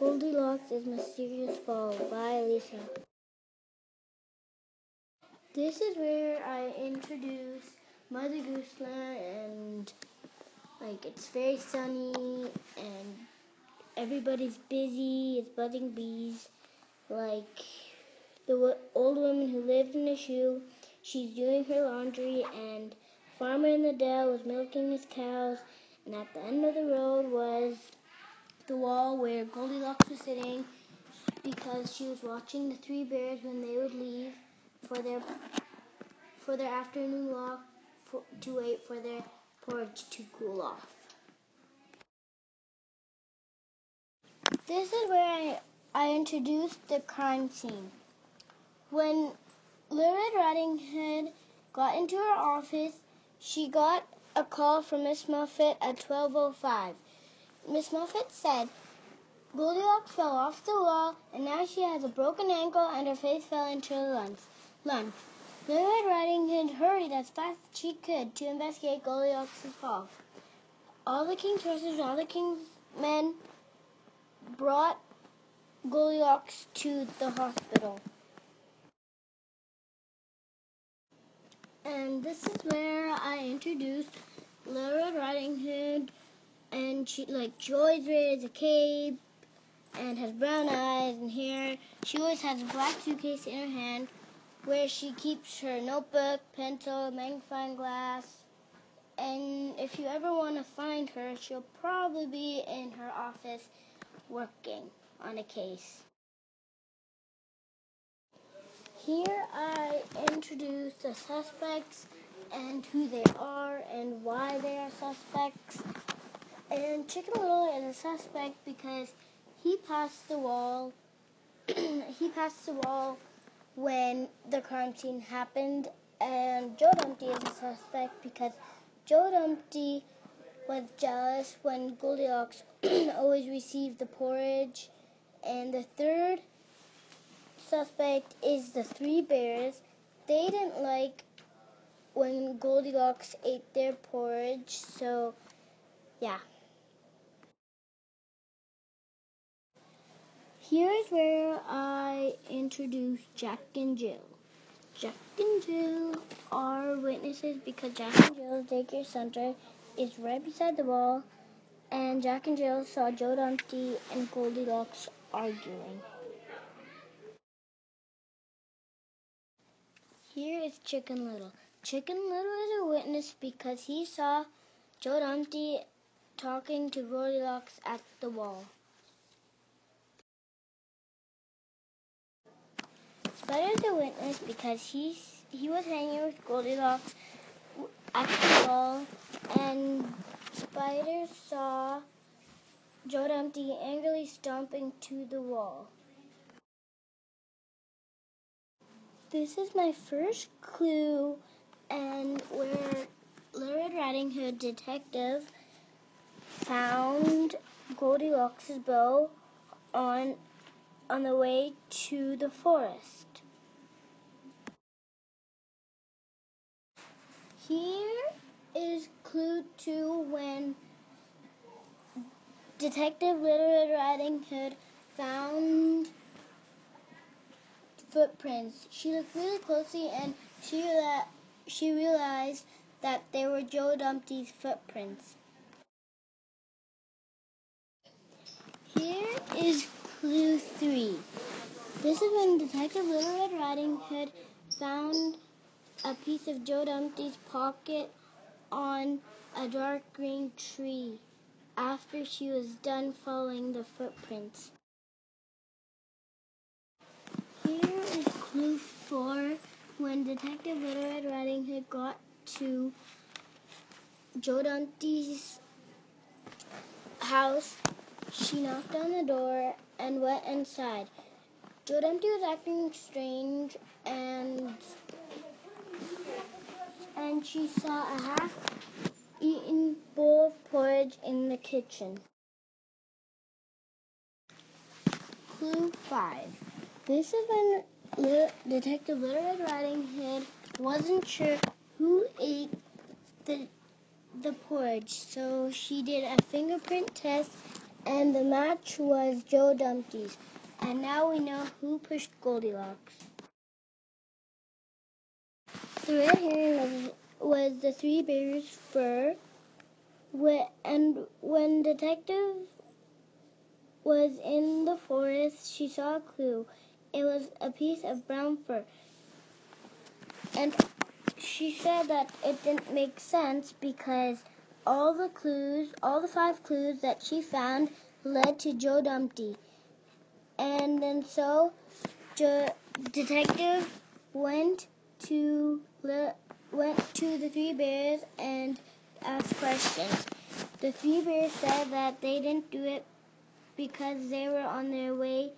Goldilocks' Mysterious Fall by Lisa. This is where I introduce Mother Gooseland, and it's very sunny and everybody's busy. It's buzzing bees. The old woman who lived in a shoe, she's doing her laundry, and Farmer in the dell was milking his cows, and at the end of the road was the wall where Goldilocks was sitting because she was watching the three bears when they would leave for their afternoon walk to wait for their porridge to cool off. This is where I introduced the crime scene. When Little Red Riding Hood got into her office, she got a call from Miss Muffet at 12:05. Miss Muffet said, "Goldilocks fell off the wall, and now she has a broken ankle and her face fell into a lunch." Little Red Riding Hood hurried as fast as she could to investigate Goldilocks' fall. All the king's horses and all the king's men brought Goldilocks to the hospital. And this is where I introduced Little Red Riding Hood, and she always wears a cape and has brown eyes and hair. She always has a black suitcase in her hand where she keeps her notebook, pencil, magnifying glass. And if you ever want to find her, she'll probably be in her office working on a case. Here I introduce the suspects and who they are and why they are suspects. And Chicken Little is a suspect because he passed the wall. He passed the wall when the crime scene happened. And Joe Dumpty is a suspect because Joe Dumpty was jealous when Goldilocks always received the porridge. And the third suspect is the three bears. They didn't like when Goldilocks ate their porridge, so yeah. Here is where I introduce Jack and Jill. Jack and Jill are witnesses because Jack and Jill's daycare center is right beside the wall, and Jack and Jill saw Joe Dumpty and Goldilocks arguing. Here is Chicken Little. Chicken Little is a witness because he saw Joe Dumpty talking to Goldilocks at the wall. Spider's a witness because he was hanging with Goldilocks at the wall, and Spider saw Joe Dumpty angrily stomping to the wall. This is my first clue, and where Little Red Riding Hood detective found Goldilocks' bow on the way to the forest. Here is clue 2 when Detective Little Red Riding Hood found footprints. She looked really closely and she realized that they were Joe Dumpty's footprints. Here is clue 3. This is when Detective Little Red Riding Hood found a piece of Joe Dumpty's pocket on a dark green tree after she was done following the footprints. Here is clue 4. When Detective Little Red Riding Hood got to Joe Dumpty's house, she knocked on the door and went inside. Joe Dumpty was acting strange, and she saw a half-eaten bowl of porridge in the kitchen. Clue 5. This is when Detective Little Red Riding Hood wasn't sure who ate the porridge, so she did a fingerprint test And the match was Joe Dumpty's. And now we know who pushed Goldilocks. The red herring was the three bears' fur, and when Detective was in the forest, she saw a clue. It was a piece of brown fur. And she said that it didn't make sense because all the 5 clues that she found led to Joe Dumpty. And then so Detective went to the 3 bears and asked questions. The 3 bears said that they didn't do it because they were on their way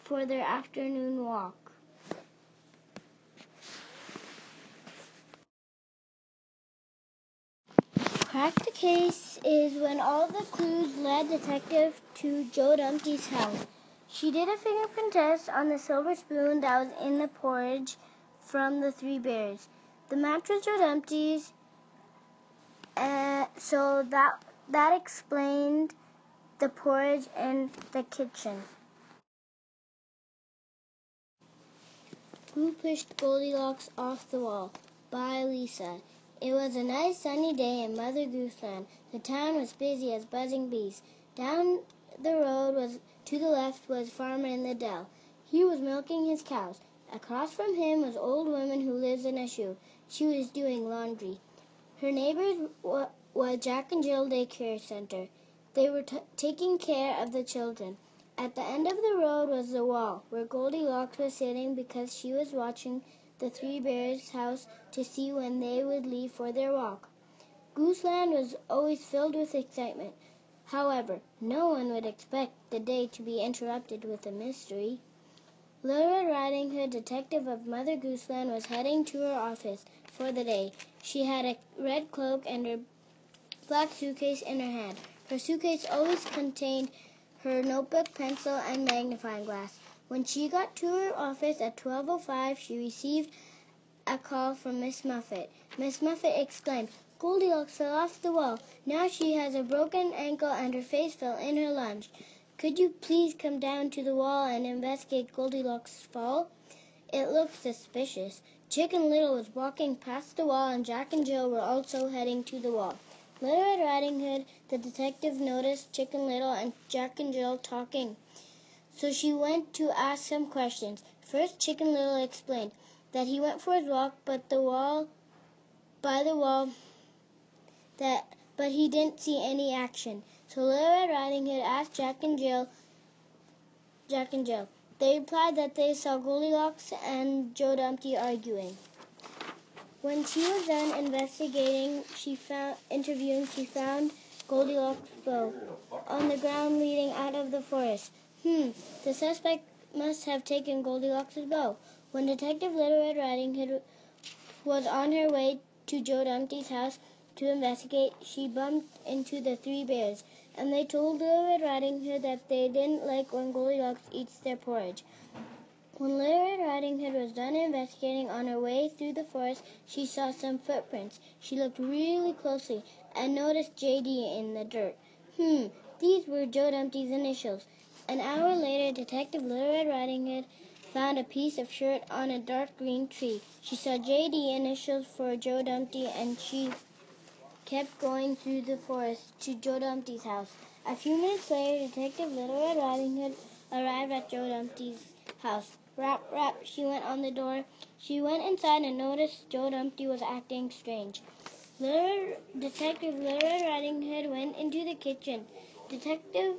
for their afternoon walk. Crack the Case is when all the clues led Detective to Joe Dumpty's house. She did a fingerprint test on the silver spoon that was in the porridge from the 3 bears. The match was Joe Dumpty's, so that explained the porridge in the kitchen. Who Pushed Goldilocks Off the Wall? By Lisa. It was a nice sunny day in Mother Gooseland. The town was busy as buzzing bees. Down the road to the left was Farmer in the dell. He was milking his cows. Across from him was old woman who lives in a shoe. She was doing laundry. Her neighbors was Jack and Jill Daycare Center. They were taking care of the children. At the end of the road was the wall, where Goldilocks was sitting because she was watching the 3 bears' house to see when they would leave for their walk. Gooseland was always filled with excitement. However, no one would expect the day to be interrupted with a mystery. Little Red Riding Hood, detective of Mother Gooseland, was heading to her office for the day. She had a red cloak and her black suitcase in her hand. Her suitcase always contained her notebook, pencil, and magnifying glass. When she got to her office at 12:05, she received a call from Miss Muffet. Miss Muffet exclaimed, "Goldilocks fell off the wall. Now she has a broken ankle and her face fell in her lunge. Could you please come down to the wall and investigate Goldilocks' fall? It looks suspicious." Chicken Little was walking past the wall, and Jack and Jill were also heading to the wall. Little Red Riding Hood, the detective, noticed Chicken Little and Jack and Jill talking. So she went to ask some questions. First, Chicken Little explained that he went for his walk but he didn't see any action. So Little Red Riding Hood asked Jack and Jill. They replied that they saw Goldilocks and Joe Dumpty arguing. When she was done interviewing, she found Goldilocks' bow on the ground leading out of the forest. The suspect must have taken Goldilocks' bow. When Detective Little Red Riding Hood was on her way to Joe Dumpty's house to investigate, she bumped into the 3 bears, and they told Little Red Riding Hood that they didn't like when Goldilocks eats their porridge. When Little Red Riding Hood was done investigating on her way through the forest, she saw some footprints. She looked really closely and noticed JD in the dirt. These were Joe Dumpty's initials. An hour later, Detective Little Red Riding Hood found a piece of shirt on a dark green tree. She saw JD initials for Joe Dumpty, and she kept going through the forest to Joe Dumpty's house. A few minutes later, Detective Little Red Riding Hood arrived at Joe Dumpty's house. Rap, rap, she went on the door. She went inside and noticed Joe Dumpty was acting strange. Detective Little Red Riding Hood went into the kitchen. Detective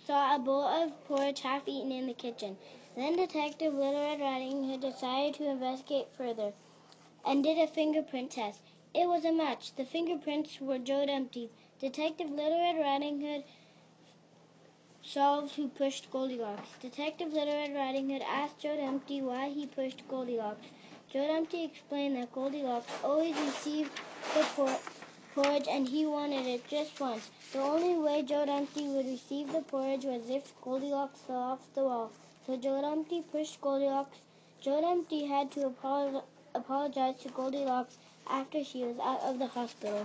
saw a bowl of porridge half eaten in the kitchen. Then Detective Little Red Riding Hood decided to investigate further and did a fingerprint test. It was a match. The fingerprints were Joe Dumpty's. Detective Little Red Riding Hood solved who pushed Goldilocks. Detective Little Red Riding Hood asked Joe Dumpty why he pushed Goldilocks. Joe Dumpty explained that Goldilocks always received the porridge and he wanted it just once. The only way Joe Dumpty would receive the porridge was if Goldilocks fell off the wall. So Joe Dumpty pushed Goldilocks. Joe Dumpty had to apologize to Goldilocks after she was out of the hospital.